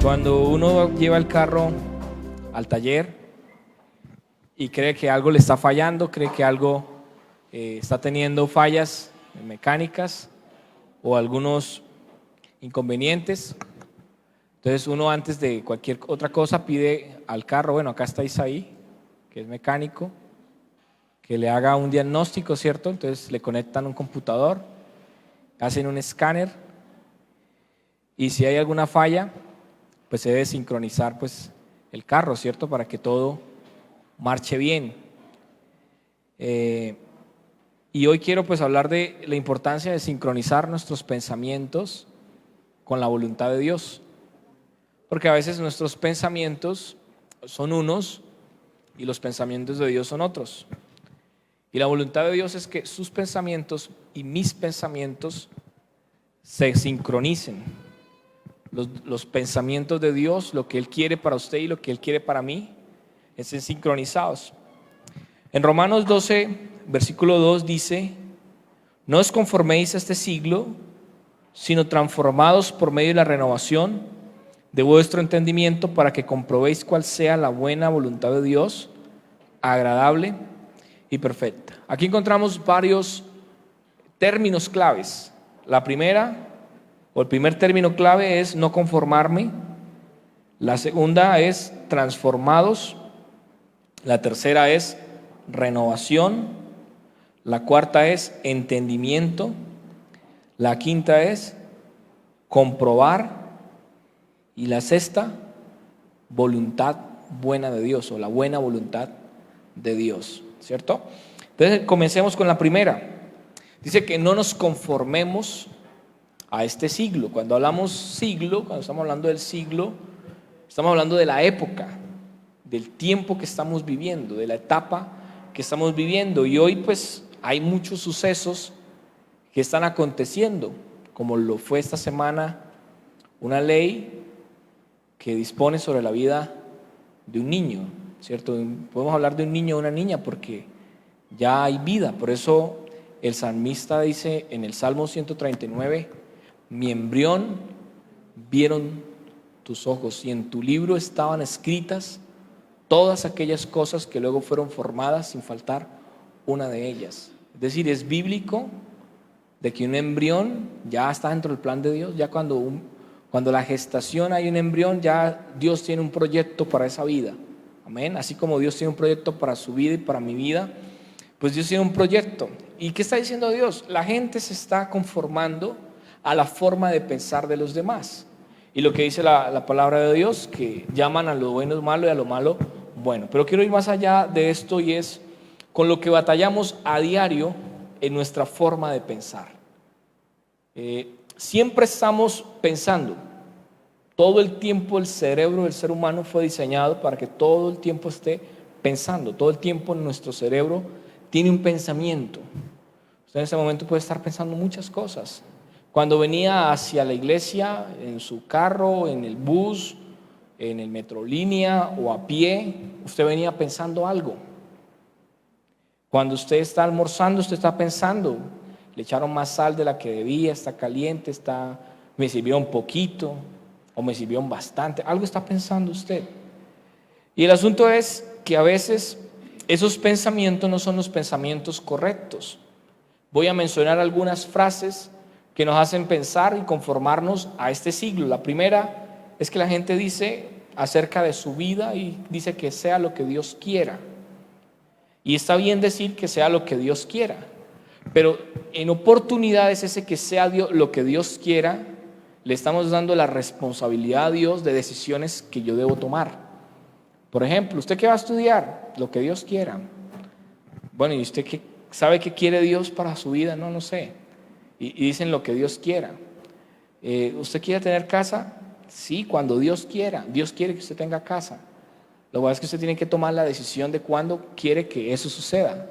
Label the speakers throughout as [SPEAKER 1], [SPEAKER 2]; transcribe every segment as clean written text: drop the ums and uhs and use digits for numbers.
[SPEAKER 1] Cuando uno lleva el carro al taller y cree que algo le está fallando, cree que algo está teniendo fallas mecánicas o algunos inconvenientes, entonces uno antes de cualquier otra cosa pide al carro, bueno, acá está Isaí, que es mecánico, que le haga un diagnóstico, ¿cierto? Entonces le conectan un computador, hacen un escáner y si hay alguna falla, pues se debe sincronizar pues el carro, ¿cierto? Para que todo marche bien. Y hoy quiero pues hablar de la importancia de sincronizar nuestros pensamientos con la voluntad de Dios. Porque a veces nuestros pensamientos son unos y los pensamientos de Dios son otros. Y la voluntad de Dios es que sus pensamientos y mis pensamientos se sincronicen. Los pensamientos de Dios, lo que Él quiere para usted y lo que Él quiere para mí, estén sincronizados. En Romanos 12, versículo 2 dice: no os conforméis a este siglo, sino transformados por medio de la renovación de vuestro entendimiento, para que comprobéis cuál sea la buena voluntad de Dios, agradable y perfecta. Aquí encontramos varios términos claves. La primera, o el primer término clave es no conformarme. La segunda es transformados. La tercera es renovación. La cuarta es entendimiento. La quinta es comprobar. Y la sexta, voluntad buena de Dios, o la buena voluntad de Dios, ¿cierto? Entonces comencemos con la primera. Dice que no nos conformemos a este siglo. Cuando hablamos siglo, cuando estamos hablando del siglo, estamos hablando de la época, del tiempo que estamos viviendo, de la etapa que estamos viviendo. Y hoy pues hay muchos sucesos que están aconteciendo, como lo fue esta semana una ley que dispone sobre la vida de un niño, ¿cierto? Podemos hablar de un niño o una niña porque ya hay vida. Por eso el salmista dice en el Salmo 139: mi embrión vieron tus ojos y en tu libro estaban escritas todas aquellas cosas que luego fueron formadas sin faltar una de ellas. Es decir, es bíblico de que un embrión ya está dentro del plan de Dios. Ya cuando la gestación hay un embrión, ya Dios tiene un proyecto para esa vida. Amén. Así como Dios tiene un proyecto para su vida y para mi vida, pues Dios tiene un proyecto. ¿Y qué está diciendo Dios? La gente se está conformando a la forma de pensar de los demás. Y lo que dice la palabra de Dios, que llaman a lo bueno malo y a lo malo bueno. Pero quiero ir más allá de esto, y es con lo que batallamos a diario en nuestra forma de pensar. Siempre estamos pensando. Todo el tiempo el cerebro del ser humano fue diseñado para que todo el tiempo esté pensando. Todo el tiempo nuestro cerebro tiene un pensamiento. Usted en ese momento puede estar pensando muchas cosas. Cuando venía hacia la iglesia, en su carro, en el bus, en el Metrolínea o a pie, usted venía pensando algo. Cuando usted está almorzando, usted está pensando: le echaron más sal de la que debía, está caliente, me sirvió un poquito o me sirvió bastante. Algo está pensando usted. Y el asunto es que a veces esos pensamientos no son los pensamientos correctos. Voy a mencionar algunas frases que nos hacen pensar y conformarnos a este siglo. La primera es que la gente dice acerca de su vida y dice que sea lo que Dios quiera. Y está bien decir que sea lo que Dios quiera, pero en oportunidades ese que sea lo que Dios quiera, le estamos dando la responsabilidad a Dios de decisiones que yo debo tomar. Por ejemplo, ¿usted qué va a estudiar? Lo que Dios quiera. Bueno, ¿y usted qué sabe qué quiere Dios para su vida? No sé. Y dicen lo que Dios quiera. ¿Usted quiere tener casa? Sí, cuando Dios quiera. Dios quiere que usted tenga casa. Lo que pasa es que usted tiene que tomar la decisión de cuándo quiere que eso suceda.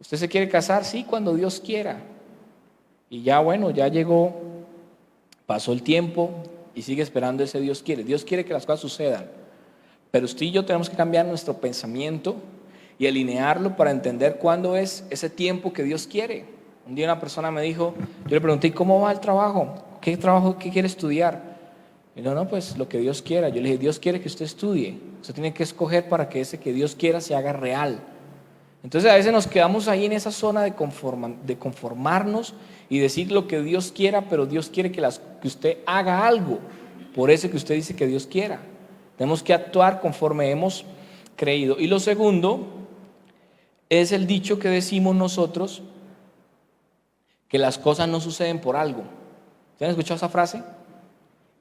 [SPEAKER 1] ¿Usted se quiere casar? Sí, cuando Dios quiera. Y ya bueno, ya llegó, pasó el tiempo, y sigue esperando ese Dios quiere. Dios quiere que las cosas sucedan, pero usted y yo tenemos que cambiar nuestro pensamiento y alinearlo para entender cuándo es ese tiempo que Dios quiere. Un día una persona me dijo, yo le pregunté, ¿cómo va el trabajo? ¿Qué trabajo, qué quiere estudiar? Y no, pues lo que Dios quiera. Yo le dije, Dios quiere que usted estudie. Usted tiene que escoger para que ese que Dios quiera se haga real. Entonces a veces nos quedamos ahí en esa zona de conformarnos y decir lo que Dios quiera, pero Dios quiere que usted haga algo por eso que usted dice que Dios quiera. Tenemos que actuar conforme hemos creído. Y lo segundo es el dicho que decimos nosotros, que las cosas no suceden por algo. ¿Ustedes han escuchado esa frase?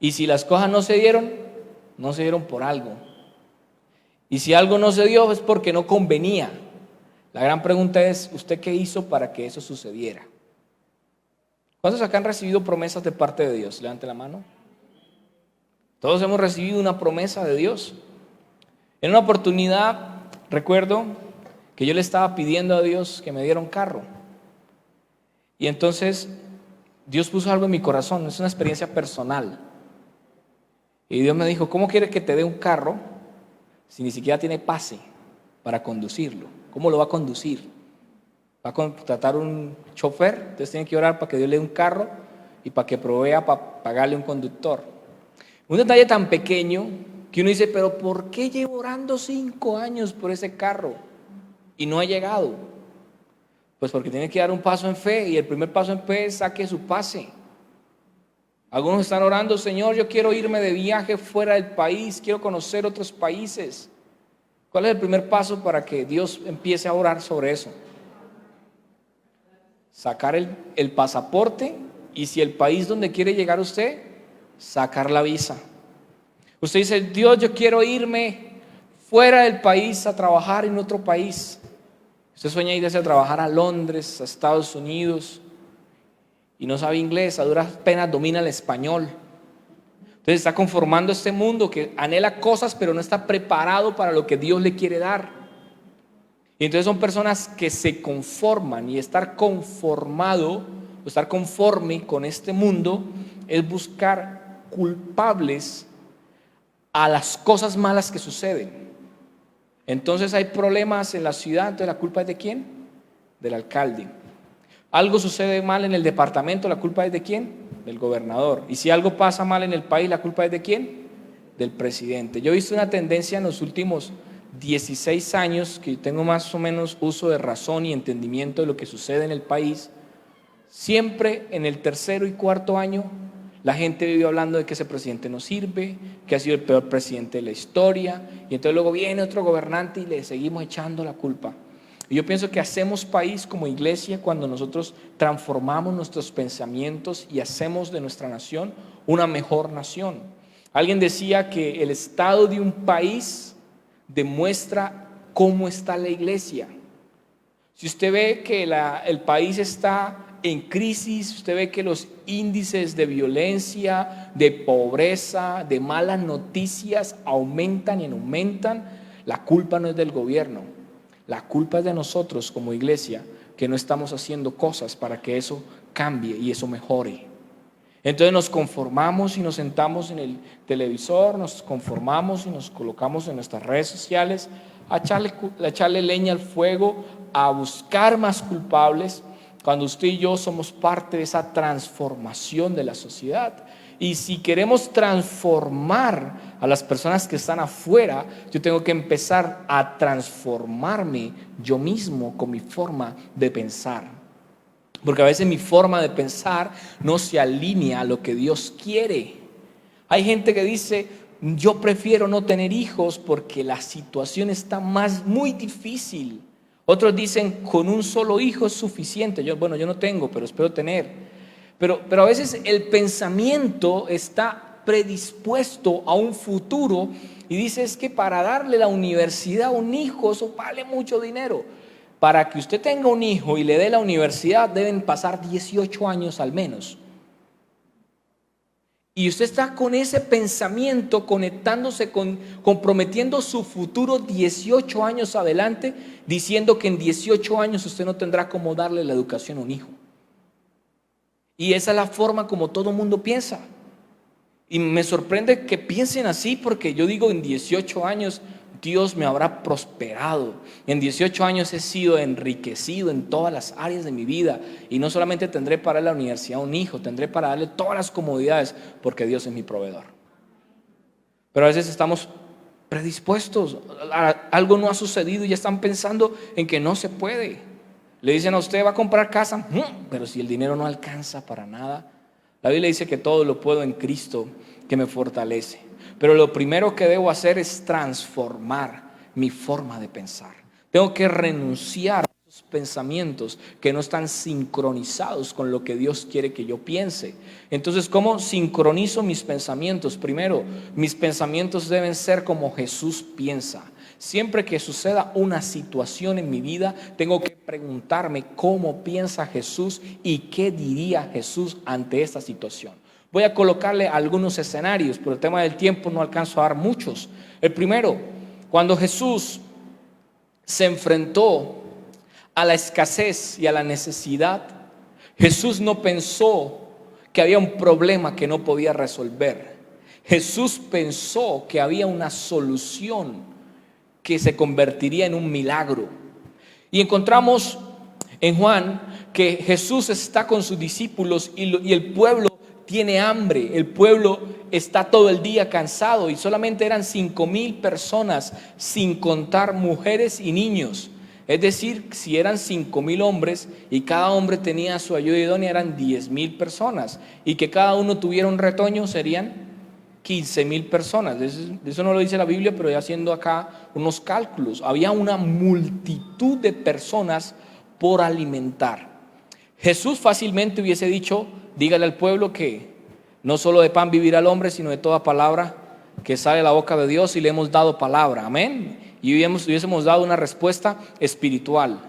[SPEAKER 1] Y si las cosas no se dieron por algo. Y si algo no se dio es porque no convenía. La gran pregunta es, ¿usted qué hizo para que eso sucediera? ¿Cuántos acá han recibido promesas de parte de Dios? Levante la mano. Todos hemos recibido una promesa de Dios. En una oportunidad, recuerdo que yo le estaba pidiendo a Dios que me diera un carro. Y entonces Dios puso algo en mi corazón, es una experiencia personal. Y Dios me dijo, ¿cómo quieres que te dé un carro si ni siquiera tiene pase para conducirlo? ¿Cómo lo va a conducir? Va a contratar un chofer, entonces tiene que orar para que Dios le dé un carro y para que provea para pagarle un conductor. Un detalle tan pequeño que uno dice, pero ¿por qué llevo orando 5 años por ese carro y no ha llegado? Pues porque tiene que dar un paso en fe, y el primer paso en fe es saque su pase. Algunos están orando, Señor, yo quiero irme de viaje fuera del país, quiero conocer otros países. ¿Cuál es el primer paso para que Dios empiece a orar sobre eso? Sacar el pasaporte, y si el país donde quiere llegar usted, sacar la visa. Usted dice, Dios, yo quiero irme fuera del país a trabajar en otro país. Usted sueña irse a trabajar a Londres, a Estados Unidos, y no sabe inglés, a duras penas domina el español. Entonces está conformando este mundo que anhela cosas, pero no está preparado para lo que Dios le quiere dar. Y entonces son personas que se conforman, y estar conformado o estar conforme con este mundo es buscar culpables a las cosas malas que suceden. Entonces hay problemas en la ciudad, entonces la culpa es ¿de quién? Del alcalde. Algo sucede mal en el departamento, ¿la culpa es de quién? Del gobernador. Y si algo pasa mal en el país, ¿la culpa es de quién? Del presidente. Yo he visto una tendencia en los últimos 16 años, que tengo más o menos uso de razón y entendimiento de lo que sucede en el país. Siempre en el tercero y cuarto año la gente vive hablando de que ese presidente no sirve, que ha sido el peor presidente de la historia, y entonces luego viene otro gobernante y le seguimos echando la culpa. Y yo pienso que hacemos país como iglesia cuando nosotros transformamos nuestros pensamientos y hacemos de nuestra nación una mejor nación. Alguien decía que el estado de un país demuestra cómo está la iglesia. Si usted ve que el país está en crisis, usted ve que los índices de violencia, de pobreza, de malas noticias aumentan y aumentan, la culpa no es del gobierno, la culpa es de nosotros como iglesia, que no estamos haciendo cosas para que eso cambie y eso mejore. Entonces nos conformamos y nos sentamos en el televisor, nos conformamos y nos colocamos en nuestras redes sociales a echarle leña al fuego, a buscar más culpables, cuando usted y yo somos parte de esa transformación de la sociedad. Y si queremos transformar a las personas que están afuera, yo tengo que empezar a transformarme yo mismo con mi forma de pensar. Porque a veces mi forma de pensar no se alinea a lo que Dios quiere. Hay gente que dice, yo prefiero no tener hijos porque la situación está muy difícil. Otros dicen, con un solo hijo es suficiente. Yo no tengo, pero espero tener. Pero a veces el pensamiento está predispuesto a un futuro y dice, es que para darle la universidad a un hijo, eso vale mucho dinero. Para que usted tenga un hijo y le dé la universidad deben pasar 18 años al menos. Y usted está con ese pensamiento conectándose comprometiendo su futuro 18 años adelante, diciendo que en 18 años usted no tendrá cómo darle la educación a un hijo. Y esa es la forma como todo el mundo piensa. Y me sorprende que piensen así, porque yo digo, en 18 años Dios me habrá prosperado. En 18 años he sido enriquecido en todas las áreas de mi vida. Y no solamente tendré para darle a la universidad a un hijo, tendré para darle todas las comodidades, porque Dios es mi proveedor. Pero a veces estamos predispuestos, algo no ha sucedido y ya están pensando en que no se puede. Le dicen a usted, ¿va a comprar casa? Pero si el dinero no alcanza para nada. La Biblia dice que todo lo puedo en Cristo que me fortalece. Pero lo primero que debo hacer es transformar mi forma de pensar. Tengo que renunciar a esos pensamientos que no están sincronizados con lo que Dios quiere que yo piense. Entonces, ¿cómo sincronizo mis pensamientos? Primero, mis pensamientos deben ser como Jesús piensa. Siempre que suceda una situación en mi vida, tengo que preguntarme cómo piensa Jesús y qué diría Jesús ante esta situación. Voy a colocarle algunos escenarios, por el tema del tiempo no alcanzo a dar muchos. El primero, cuando Jesús se enfrentó a la escasez y a la necesidad, Jesús no pensó que había un problema que no podía resolver. Jesús pensó que había una solución que se convertiría en un milagro. Y encontramos en Juan que Jesús está con sus discípulos y el pueblo tiene hambre, el pueblo está todo el día cansado y solamente eran 5,000 personas, sin contar mujeres y niños. Es decir, si eran 5,000 hombres y cada hombre tenía su ayuda idónea, eran 10,000 personas, y que cada uno tuviera un retoño serían 15,000 personas. Eso no lo dice la Biblia, pero ya haciendo acá unos cálculos, había una multitud de personas por alimentar. Jesús fácilmente hubiese dicho, dígale al pueblo que no solo de pan vivirá el hombre, sino de toda palabra que sale de la boca de Dios, y le hemos dado palabra, amén, y hubiésemos dado una respuesta espiritual.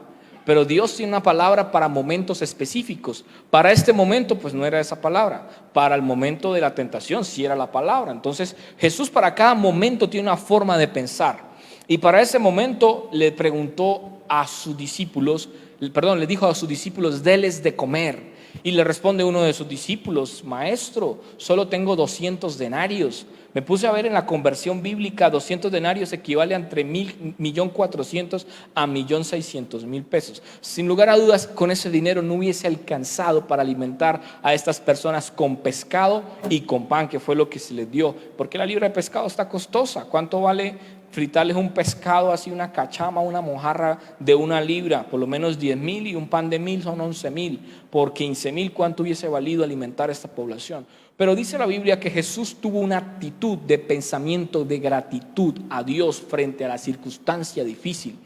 [SPEAKER 1] Pero Dios tiene una palabra para momentos específicos. Para este momento pues no era esa palabra. Para el momento de la tentación sí era la palabra. Entonces Jesús para cada momento tiene una forma de pensar. Y para ese momento le preguntó a sus discípulos, le dijo a sus discípulos, deles de comer. Y le responde uno de sus discípulos, maestro, solo tengo 200 denarios. Me puse a ver en la conversión bíblica, 200 denarios equivale a entre 1,400,000 a 1,600,000 pesos. Sin lugar a dudas, con ese dinero no hubiese alcanzado para alimentar a estas personas con pescado y con pan, que fue lo que se les dio. Porque la libra de pescado está costosa. ¿Cuánto vale fritarles un pescado así, una cachama, una mojarra de 1 libra? Por lo menos 10,000, y un pan de 1,000 son 11,000. Por 15,000, ¿cuánto hubiese valido alimentar a esta población? Pero dice la Biblia que Jesús tuvo una actitud de pensamiento de gratitud a Dios frente a la circunstancia difícil.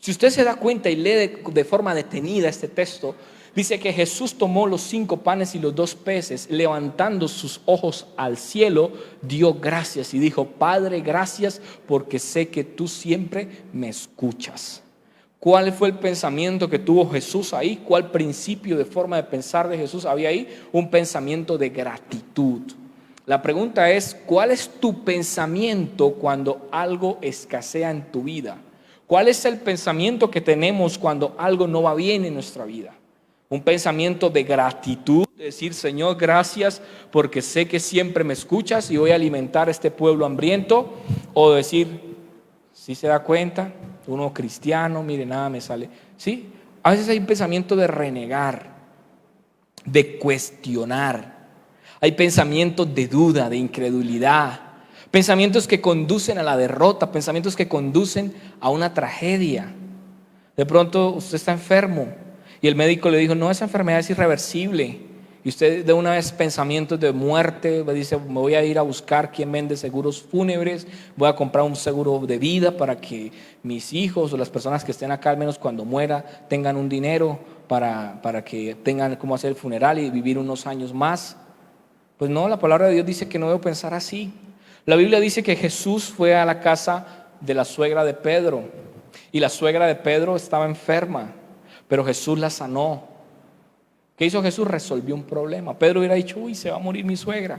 [SPEAKER 1] Si usted se da cuenta y lee de forma detenida este texto, dice que Jesús tomó los 5 panes y los 2 peces, levantando sus ojos al cielo, dio gracias y dijo, Padre, gracias porque sé que tú siempre me escuchas. ¿Cuál fue el pensamiento que tuvo Jesús ahí? ¿Cuál principio de forma de pensar de Jesús había ahí? Un pensamiento de gratitud. La pregunta es, ¿cuál es tu pensamiento cuando algo escasea en tu vida? ¿Cuál es el pensamiento que tenemos cuando algo no va bien en nuestra vida? Un pensamiento de gratitud, decir, Señor, gracias porque sé que siempre me escuchas y voy a alimentar a este pueblo hambriento. O decir, ¿sí se da cuenta? Uno cristiano, mire, nada me sale. ¿Sí? A veces hay un pensamiento de renegar, de cuestionar. Hay pensamientos de duda, de incredulidad. Pensamientos que conducen a la derrota, pensamientos que conducen a una tragedia. De pronto usted está enfermo y el médico le dijo, no, esa enfermedad es irreversible. Y usted de una vez pensamientos de muerte, dice, me voy a ir a buscar quién vende seguros fúnebres, voy a comprar un seguro de vida para que mis hijos o las personas que estén acá, al menos cuando muera, tengan un dinero para que tengan cómo hacer el funeral y vivir unos años más. Pues no, la palabra de Dios dice que no debo pensar así. La Biblia dice que Jesús fue a la casa de la suegra de Pedro y la suegra de Pedro estaba enferma, pero Jesús la sanó. ¿Qué hizo Jesús? Resolvió un problema. Pedro hubiera dicho, uy, se va a morir mi suegra.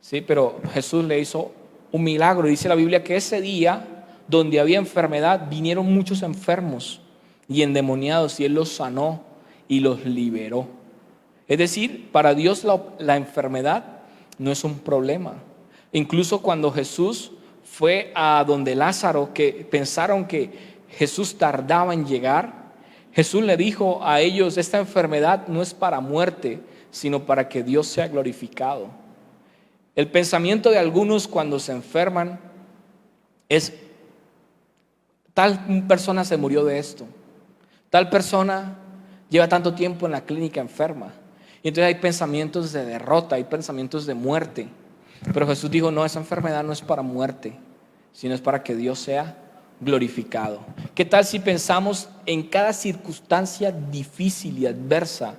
[SPEAKER 1] Sí, pero Jesús le hizo un milagro. Dice la Biblia que ese día, donde había enfermedad, vinieron muchos enfermos y endemoniados, y Él los sanó y los liberó. Es decir, para Dios la enfermedad no es un problema. Incluso cuando Jesús fue a donde Lázaro, que pensaron que Jesús tardaba en llegar, Jesús le dijo a ellos: esta enfermedad no es para muerte, sino para que Dios sea glorificado. El pensamiento de algunos cuando se enferman es: tal persona se murió de esto, tal persona lleva tanto tiempo en la clínica enferma. Y entonces hay pensamientos de derrota, hay pensamientos de muerte. Pero Jesús dijo: no, esa enfermedad no es para muerte, sino es para que Dios sea glorificado. ¿Qué tal si pensamos en cada circunstancia difícil y adversa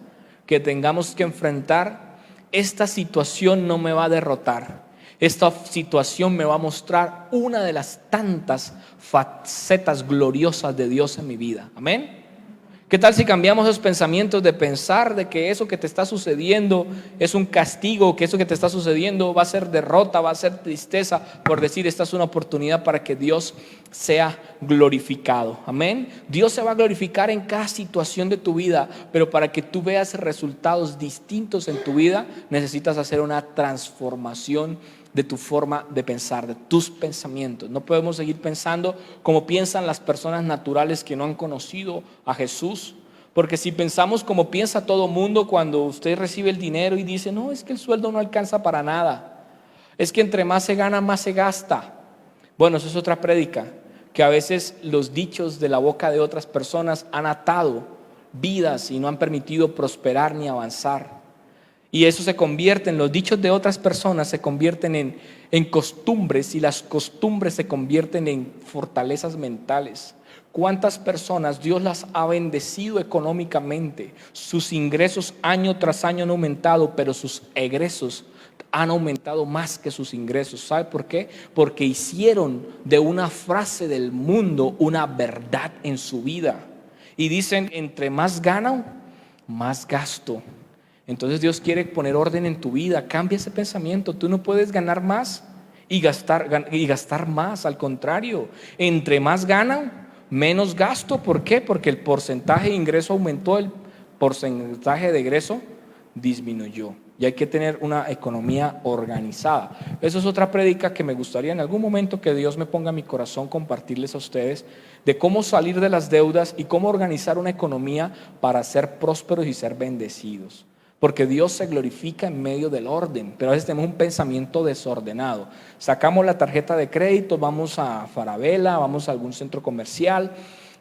[SPEAKER 1] que tengamos que enfrentar? Esta situación no me va a derrotar. Esta situación me va a mostrar una de las tantas facetas gloriosas de Dios en mi vida. Amén. ¿Qué tal si cambiamos esos pensamientos de pensar de que eso que te está sucediendo es un castigo, que eso que te está sucediendo va a ser derrota, va a ser tristeza, por decir: esta es una oportunidad para que Dios sea glorificado? Amén. Dios se va a glorificar en cada situación de tu vida, pero para que tú veas resultados distintos en tu vida, necesitas hacer una transformación de tu forma de pensar, de tus pensamientos. No podemos seguir pensando como piensan las personas naturales que no han conocido a Jesús, porque si pensamos como piensa todo mundo, cuando usted recibe el dinero y dice: no, es que el sueldo no alcanza para nada, es que entre más se gana, más se gasta. Bueno, eso es otra prédica, que a veces los dichos de la boca de otras personas han atado vidas y no han permitido prosperar ni avanzar. Y eso se convierte en los dichos de otras personas, se convierten en costumbres, y las costumbres se convierten en fortalezas mentales. ¿Cuántas personas Dios las ha bendecido económicamente? Sus ingresos año tras año han aumentado, pero sus egresos han aumentado más que sus ingresos. ¿Sabe por qué? Porque hicieron de una frase del mundo una verdad en su vida. Y dicen: entre más gano, más gasto. Entonces Dios quiere poner orden en tu vida. Cambia ese pensamiento. Tú no puedes ganar más y gastar más. Al contrario, entre más gano, menos gasto. ¿Por qué? Porque el porcentaje de ingreso aumentó, el porcentaje de egreso disminuyó. Y hay que tener una economía organizada. Eso es otra prédica que me gustaría en algún momento que Dios me ponga en mi corazón compartirles a ustedes, de cómo salir de las deudas y cómo organizar una economía para ser prósperos y ser bendecidos. Porque Dios se glorifica en medio del orden, pero a veces tenemos un pensamiento desordenado. Sacamos la tarjeta de crédito, vamos a Falabella, vamos a algún centro comercial,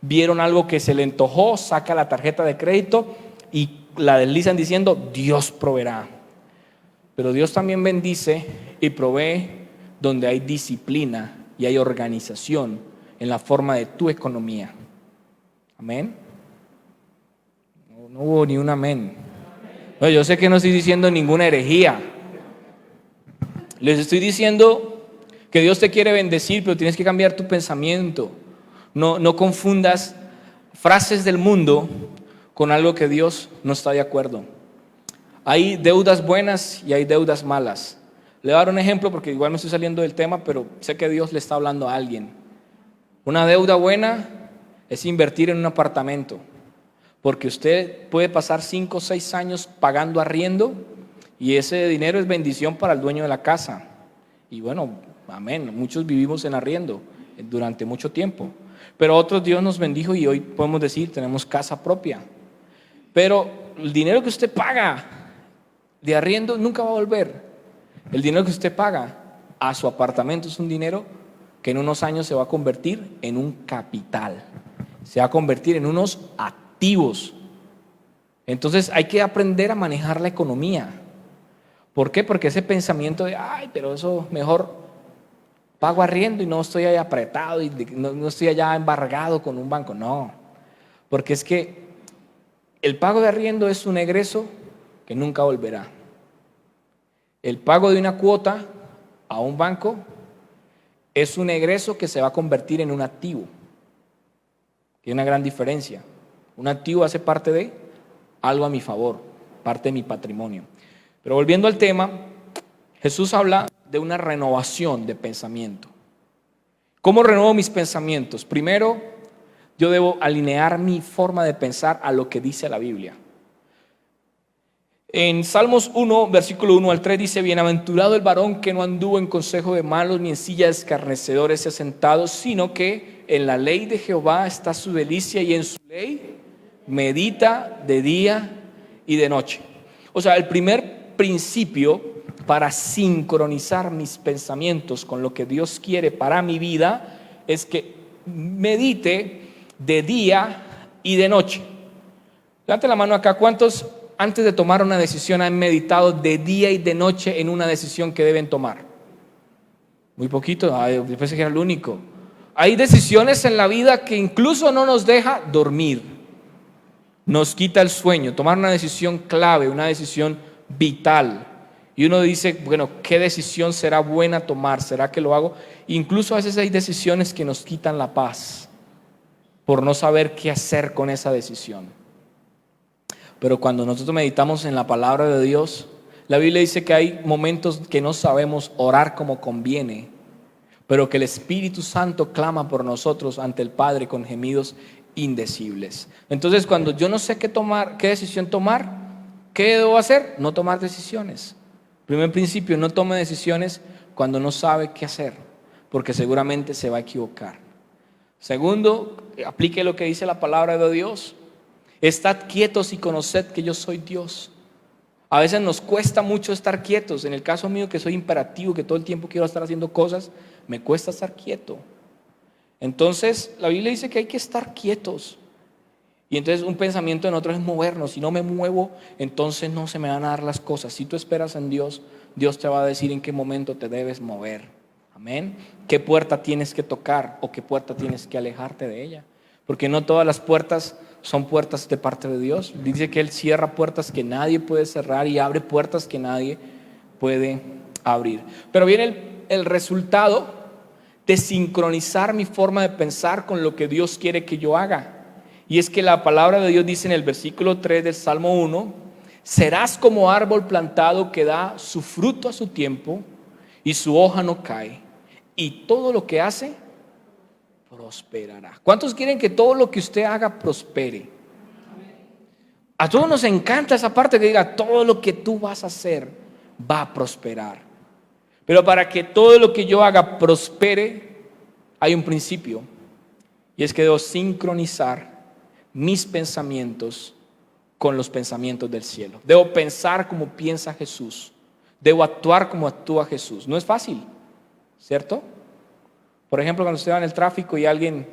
[SPEAKER 1] vieron algo que se le antojó, saca la tarjeta de crédito y la deslizan diciendo: Dios proveerá. Pero Dios también bendice y provee donde hay disciplina y hay organización en la forma de tu economía. Amén. No hubo ni un amén. No, yo sé que no estoy diciendo ninguna herejía. Les estoy diciendo que Dios te quiere bendecir, pero tienes que cambiar tu pensamiento. No confundas frases del mundo con algo que Dios no está de acuerdo. Hay deudas buenas y hay deudas malas. Le voy a dar un ejemplo porque igual me estoy saliendo del tema, pero sé que Dios le está hablando a alguien. Una deuda buena es invertir en un apartamento, porque usted puede pasar 5 o 6 años pagando arriendo y ese dinero es bendición para el dueño de la casa. Y bueno, amén, muchos vivimos en arriendo durante mucho tiempo, pero otros Dios nos bendijo y hoy podemos decir tenemos casa propia. Pero el dinero que usted paga de arriendo nunca va a volver. El dinero que usted paga a su apartamento es un dinero que en unos años se va a convertir en un capital, se va a convertir en unos activos. Entonces hay que aprender a manejar la economía. ¿Por qué? Porque ese pensamiento de: ay, pero eso mejor pago arriendo y no estoy ahí apretado y no estoy allá embargado con un banco. No, porque es que el pago de arriendo es un egreso que nunca volverá. El pago de una cuota a un banco es un egreso que se va a convertir en un activo. Hay una gran diferencia. Un activo hace parte de algo a mi favor, parte de mi patrimonio. Pero volviendo al tema, Jesús habla de una renovación de pensamiento. ¿Cómo renuevo mis pensamientos? Primero, yo debo alinear mi forma de pensar a lo que dice la Biblia. En Salmos 1, versículo 1 al 3 dice: bienaventurado el varón que no anduvo en consejo de malos, ni en silla de escarnecedores se ha sentado, sino que en la ley de Jehová está su delicia, y en su ley medita de día y de noche. O sea, el primer principio para sincronizar mis pensamientos con lo que Dios quiere para mi vida es que medite de día y de noche. Levante la mano acá. ¿Cuántos antes de tomar una decisión han meditado de día y de noche en una decisión que deben tomar? Muy poquito. Yo pensé que era el único. Hay decisiones en la vida que incluso no nos deja dormir, nos quita el sueño. Tomar una decisión clave, una decisión vital, y uno dice, bueno, ¿qué decisión será buena tomar? ¿Será que lo hago? Incluso a veces hay decisiones que nos quitan la paz por no saber qué hacer con esa decisión. Pero cuando nosotros meditamos en la palabra de Dios, la Biblia dice que hay momentos que no sabemos orar como conviene, pero que el Espíritu Santo clama por nosotros ante el Padre con gemidos indecibles. Entonces, cuando yo no sé qué tomar, qué decisión tomar, ¿qué debo hacer? No tomar decisiones. Primer principio: no tome decisiones cuando no sabe qué hacer, porque seguramente se va a equivocar. Segundo, aplique lo que dice la palabra de Dios: estad quietos y conoced que yo soy Dios. A veces nos cuesta mucho estar quietos. En el caso mío, que soy imperativo, que todo el tiempo quiero estar haciendo cosas, me cuesta estar quieto. Entonces la Biblia dice que hay que estar quietos. Y entonces un pensamiento en otro es movernos. Si no me muevo, entonces no se me van a dar las cosas. Si tú esperas en Dios, Dios te va a decir en qué momento te debes mover. Amén. ¿Qué puerta tienes que tocar o qué puerta tienes que alejarte de ella? Porque no todas las puertas son puertas de parte de Dios. Dice que Él cierra puertas que nadie puede cerrar y abre puertas que nadie puede abrir. Pero viene el resultado de sincronizar mi forma de pensar con lo que Dios quiere que yo haga. Y es que la palabra de Dios dice en el versículo 3 del Salmo 1: serás como árbol plantado que da su fruto a su tiempo y su hoja no cae, y todo lo que hace prosperará. ¿Cuántos quieren que todo lo que usted haga prospere? A todos nos encanta esa parte que diga: todo lo que tú vas a hacer va a prosperar. Pero para que todo lo que yo haga prospere, hay un principio, y es que debo sincronizar mis pensamientos con los pensamientos del cielo. Debo pensar como piensa Jesús. Debo actuar como actúa Jesús. No es fácil, ¿cierto? Por ejemplo, cuando usted va en el tráfico y alguien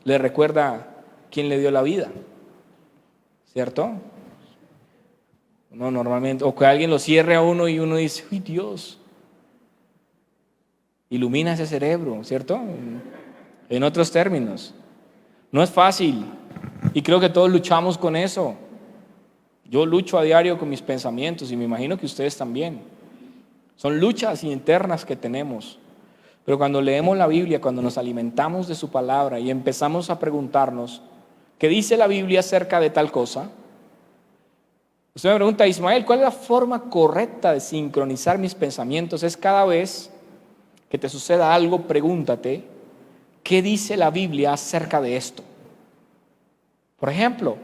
[SPEAKER 1] le recuerda quién le dio la vida, ¿cierto? No, normalmente, o que alguien lo cierre a uno y uno dice: uy, Dios, ilumina ese cerebro, ¿cierto? En otros términos, no es fácil. Y creo que todos luchamos con eso. Yo lucho a diario con mis pensamientos y me imagino que ustedes también. Son luchas internas que tenemos. Pero cuando leemos la Biblia, cuando nos alimentamos de su palabra y empezamos a preguntarnos: ¿qué dice la Biblia acerca de tal cosa? Usted me pregunta: Ismael, ¿cuál es la forma correcta de sincronizar mis pensamientos? Es cada vez que te suceda algo, pregúntate: ¿qué dice la Biblia acerca de esto? Por ejemplo,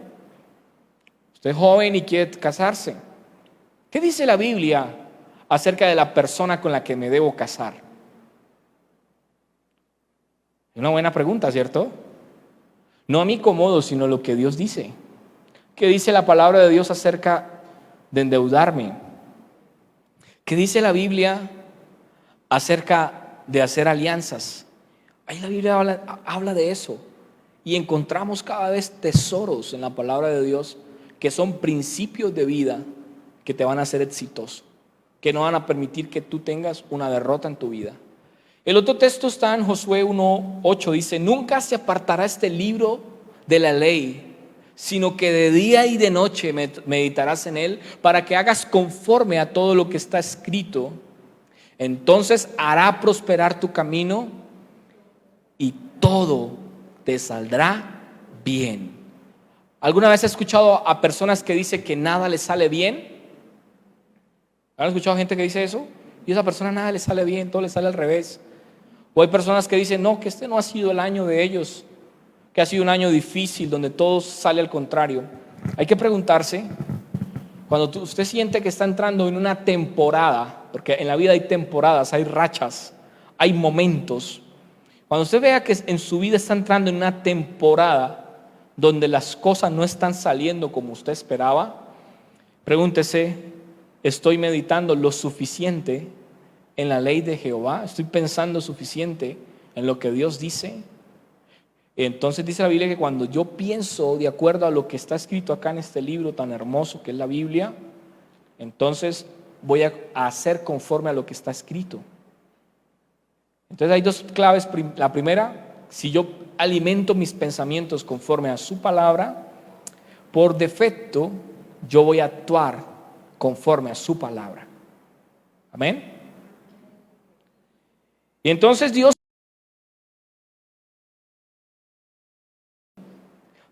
[SPEAKER 1] usted es joven y quiere casarse. ¿Qué dice la Biblia acerca de la persona con la que me debo casar? Es una buena pregunta, ¿cierto? No a mi acomodo, sino lo que Dios dice. ¿Qué dice la palabra de Dios acerca de endeudarme? ¿Qué dice la Biblia acerca de hacer alianzas? Ahí la Biblia habla de eso. Y encontramos cada vez tesoros en la palabra de Dios que son principios de vida que te van a hacer exitoso, que no van a permitir que tú tengas una derrota en tu vida. El otro texto está en Josué 1:8, dice: nunca se apartará este libro de la ley, sino que de día y de noche meditarás en él, para que hagas conforme a todo lo que está escrito. Entonces hará prosperar tu camino y todo te saldrá bien. ¿Alguna vez has escuchado a personas que dicen que nada les sale bien? ¿Han escuchado gente que dice eso? Y a esa persona nada le sale bien, todo le sale al revés. O hay personas que dicen: no, que este no ha sido el año de ellos, que ha sido un año difícil donde todo sale al contrario. Hay que preguntarse: Cuando usted siente que está entrando en una temporada, porque en la vida hay temporadas, hay rachas, hay momentos. Cuando usted vea que en su vida está entrando en una temporada donde las cosas no están saliendo como usted esperaba, pregúntese: ¿estoy meditando lo suficiente en la ley de Jehová? ¿Estoy pensando suficiente en lo que Dios dice? Entonces dice la Biblia que cuando yo pienso de acuerdo a lo que está escrito acá en este libro tan hermoso que es la Biblia, entonces voy a hacer conforme a lo que está escrito. Entonces hay dos claves. La primera, si yo alimento mis pensamientos conforme a su palabra, por defecto yo voy a actuar conforme a su palabra. Amén. Y entonces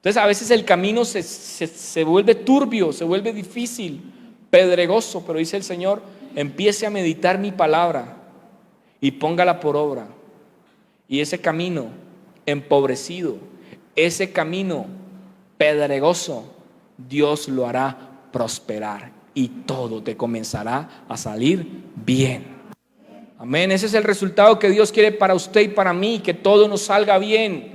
[SPEAKER 1] Entonces a veces el camino se vuelve turbio, se vuelve difícil, pedregoso, pero dice el Señor: empiece a meditar mi palabra y póngala por obra. Y ese camino empobrecido, ese camino pedregoso, Dios lo hará prosperar y todo te comenzará a salir bien. Amén. Ese es el resultado que Dios quiere para usted y para mí, que todo nos salga bien.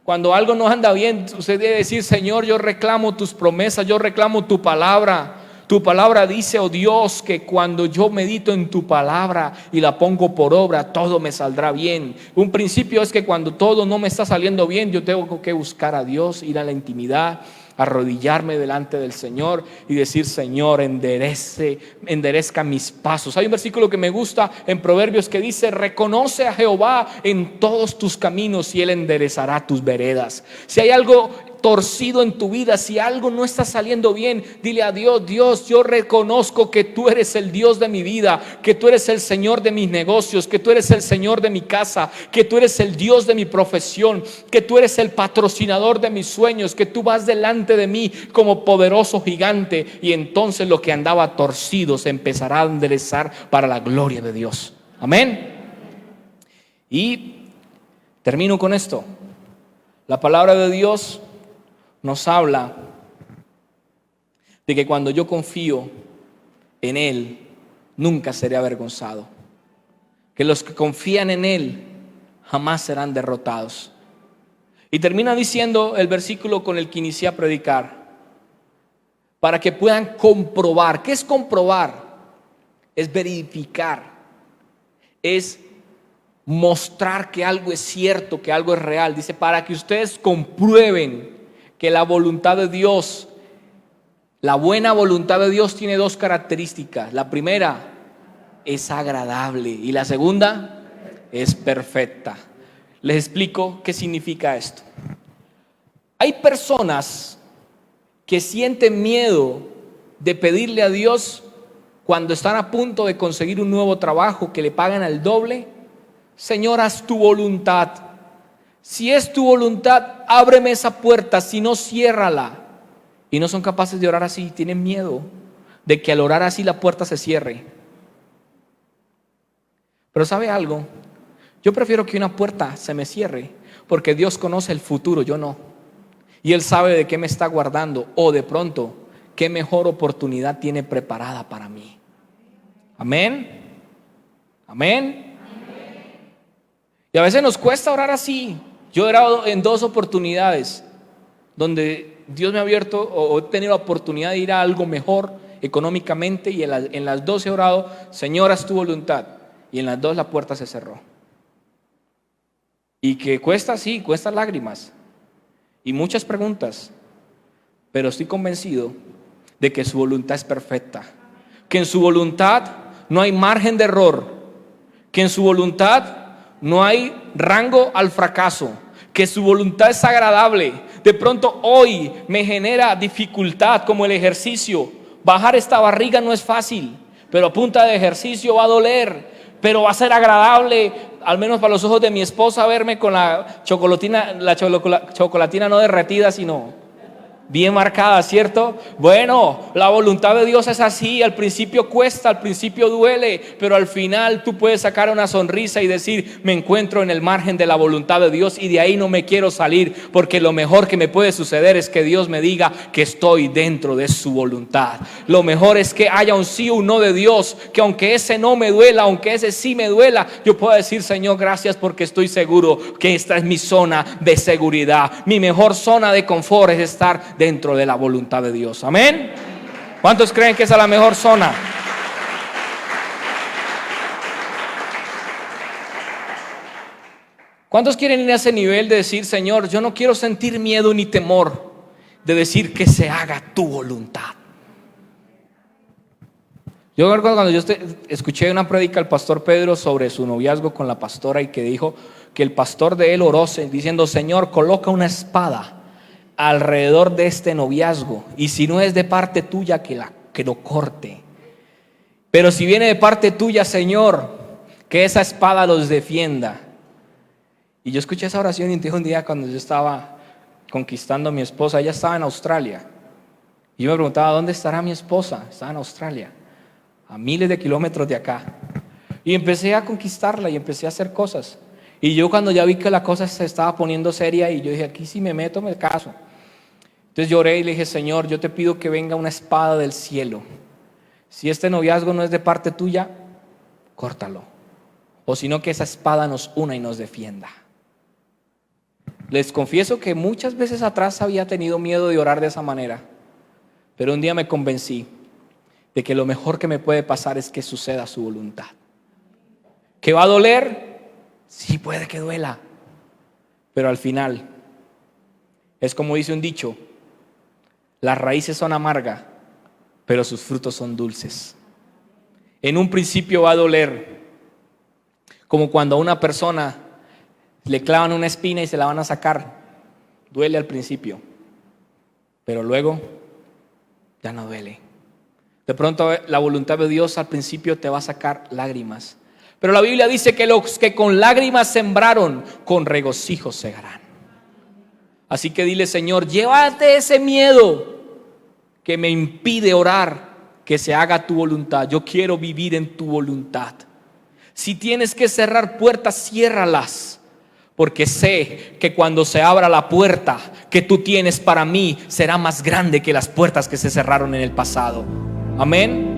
[SPEAKER 1] Cuando algo no anda bien, usted debe decir: Señor, yo reclamo tus promesas, yo reclamo tu palabra. Tu palabra dice, oh Dios, que cuando yo medito en tu palabra y la pongo por obra, todo me saldrá bien. Un principio es que cuando todo no me está saliendo bien, yo tengo que buscar a Dios, ir a la intimidad, arrodillarme delante del Señor y decir: Señor, enderezca mis pasos. Hay un versículo que me gusta en Proverbios que dice: reconoce a Jehová en todos tus caminos y Él enderezará tus veredas. Si hay algo torcido en tu vida, si algo no está saliendo bien, dile a Dios: Dios, yo reconozco que tú eres el Dios de mi vida, que tú eres el Señor de mis negocios, que tú eres el Señor de mi casa, que tú eres el Dios de mi profesión, que tú eres el patrocinador de mis sueños, que tú vas delante de mí como poderoso gigante. Y entonces lo que andaba torcido se empezará a enderezar para la gloria de Dios. Amén. Y termino con esto. La palabra de Dios nos habla de que cuando yo confío en Él, nunca seré avergonzado. Que los que confían en Él jamás serán derrotados. Y termina diciendo el versículo con el que inicié a predicar, para que puedan comprobar. ¿Qué es comprobar? Es verificar, es mostrar que algo es cierto, que algo es real. Dice: para que ustedes comprueben que la voluntad de Dios, la buena voluntad de Dios, tiene dos características. La primera es agradable y la segunda es perfecta. Les explico qué significa esto. Hay personas que sienten miedo de pedirle a Dios cuando están a punto de conseguir un nuevo trabajo que le pagan al doble: Señor, haz tu voluntad. Si es tu voluntad, ábreme esa puerta, si no, ciérrala. Y no son capaces de orar así, tienen miedo de que al orar así la puerta se cierre. Pero ¿sabe algo? Yo prefiero que una puerta se me cierre, porque Dios conoce el futuro, yo no. Y Él sabe de qué me está guardando, o de pronto qué mejor oportunidad tiene preparada para mí. Amén. Amén. Y a veces nos cuesta orar así. Yo he orado en 2 oportunidades donde Dios me ha abierto, o he tenido la oportunidad de ir a algo mejor económicamente, y en las 2 he orado: Señor, haz tu voluntad. Y en las 2 la puerta se cerró. Y que cuesta, sí, cuesta lágrimas y muchas preguntas, pero estoy convencido de que su voluntad es perfecta, que en su voluntad no hay margen de error, que en su voluntad no hay rango al fracaso, que su voluntad es agradable. De pronto hoy me genera dificultad, como el ejercicio. Bajar esta barriga no es fácil, pero a punta de ejercicio va a doler, pero va a ser agradable, al menos para los ojos de mi esposa, verme con la chocolatina no derretida, sino Bien marcada, ¿cierto? Bueno, la voluntad de Dios es así. Al principio cuesta, al principio duele, pero al final tú puedes sacar una sonrisa y decir: me encuentro en el margen de la voluntad de Dios y de ahí no me quiero salir, porque lo mejor que me puede suceder es que Dios me diga que estoy dentro de su voluntad. Lo mejor es que haya un sí o un no de Dios, que aunque ese no me duela, aunque ese sí me duela, yo puedo decir: Señor, gracias, porque estoy seguro que esta es mi zona de seguridad. Mi mejor zona de confort es estar dentro de la voluntad de Dios. Amén. ¿Cuántos creen que esa es la mejor zona? ¿Cuántos quieren ir a ese nivel de decir: Señor, yo no quiero sentir miedo ni temor de decir que se haga tu voluntad? Yo recuerdo cuando yo escuché una prédica al pastor Pedro sobre su noviazgo con la pastora, y que dijo que el pastor de él oró diciendo: Señor, coloca una espada alrededor de este noviazgo, y si no es de parte tuya, que lo corte. Pero si viene de parte tuya, Señor, que esa espada los defienda. Y yo escuché esa oración, y un día cuando yo estaba conquistando a mi esposa, ella estaba en Australia, y yo me preguntaba: ¿dónde estará mi esposa? Estaba en Australia, a miles de kilómetros de acá. Y empecé a conquistarla y empecé a hacer cosas. Y yo, cuando ya vi que la cosa se estaba poniendo seria, y yo dije: aquí si me meto, me caso. Entonces lloré y le dije: Señor, yo te pido que venga una espada del cielo. Si este noviazgo no es de parte tuya, córtalo. O si no, que esa espada nos una y nos defienda. Les confieso que muchas veces atrás había tenido miedo de orar de esa manera, pero un día me convencí de que lo mejor que me puede pasar es que suceda su voluntad. ¿Que va a doler? Sí, puede que duela, pero al final es como dice un dicho: las raíces son amargas, pero sus frutos son dulces. En un principio va a doler, como cuando a una persona le clavan una espina y se la van a sacar. Duele al principio, pero luego ya no duele. De pronto la voluntad de Dios al principio te va a sacar lágrimas, pero la Biblia dice que los que con lágrimas sembraron, con regocijo segarán. Así que dile: Señor, llévate ese miedo que me impide orar, que se haga tu voluntad. Yo quiero vivir en tu voluntad. Si tienes que cerrar puertas, ciérralas, porque sé que cuando se abra la puerta que tú tienes para mí, será más grande que las puertas que se cerraron en el pasado. Amén.